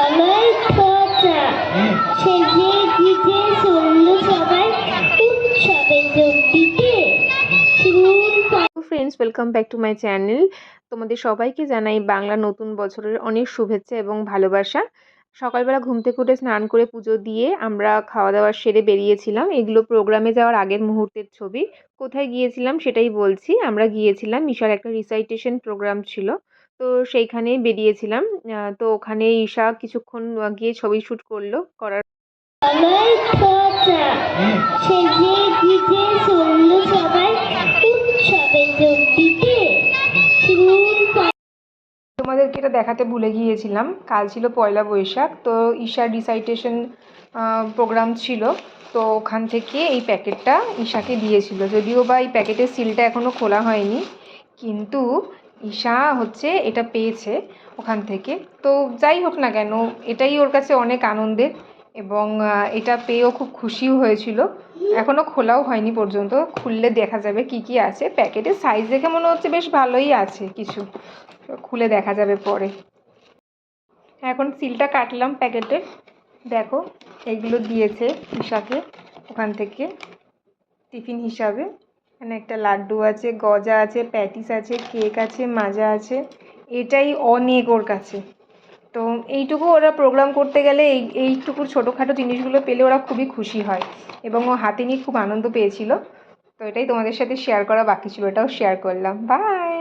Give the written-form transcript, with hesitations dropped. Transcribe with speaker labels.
Speaker 1: আমার খোঁচা সেজে গুজে সন্ধ্যে সবাই উৎসবে যোগ দিতে
Speaker 2: friends, welcome back to my channel. তোমাদের সবাইকে জানাই বাংলা নতুন বছরের অনেক শুভেচ্ছা এবং ভালোবাসা। সকালবেলা ঘুম থেকে উঠে স্নান করে পুজো দিয়ে আমরা খাওয়া দাওয়া সেরে বেরিয়েছিলাম। এগুলো প্রোগ্রামে যাওয়ার আগের মুহূর্তের ছবি। কোথায় গিয়েছিলাম সেটাই বলছি। আমরা গিয়েছিলাম, ঈশার একটা রিসাইটেশন প্রোগ্রাম ছিল, তো সেইখানেই বেরিয়েছিলাম। তো ওখানে ঈশা কিছুক্ষণ গিয়ে ছবি শ্যুট করার
Speaker 1: আমার খোঁচা সেজে গুজে সন্ধ্যে সবাই উৎসবে যোগ দিতে
Speaker 2: তোমাদেরকে এটা দেখাতে ভুলে গিয়েছিলাম, কাল ছিল পয়লা বৈশাখ। তো ঈশার রিসাইটেশন প্রোগ্রাম ছিল, তো ওখান থেকে এই প্যাকেটটা ঈশাকে দিয়েছিল। যদিও বা এই প্যাকেটের সিলটা এখনও খোলা হয়নি, কিন্তু ঈশা এটা পেয়েছে ওখান থেকে। তো যাই হোক না কেন, এটাই ওর কাছে অনেক আনন্দের, এবং এটা পেয়েও খুব খুশিও হয়েছিল। এখনও খোলাও হয়নি পর্যন্ত, খুললে দেখা যাবে কি কি আছে। প্যাকেটের সাইজ দেখে মনে হচ্ছে বেশ ভালোই আছে কিছু, খুলে দেখা যাবে পরে। এখন সিলটা কাটলাম প্যাকেটের। দেখো, এইগুলো দিয়েছে ঈশাকে ওখান থেকে টিফিন হিসাবে। এখানে একটা লাড্ডু আছে, গজা আছে, প্যাটিস আছে, কেক আছে, মাজা আছে। এটাই অনেক ওর কাছে। তো এইটুকু ওরা প্রোগ্রাম করতে গেলে এইটুকু ছোটোখাটো জিনিসগুলো পেলে ওরা খুবই খুশি হয়, এবং ও হাতে নিয়ে খুব আনন্দ পেয়েছিল। তো এটাই তোমাদের সাথে শেয়ার করা বাকি ছিল, এটাও শেয়ার করলাম। বাই।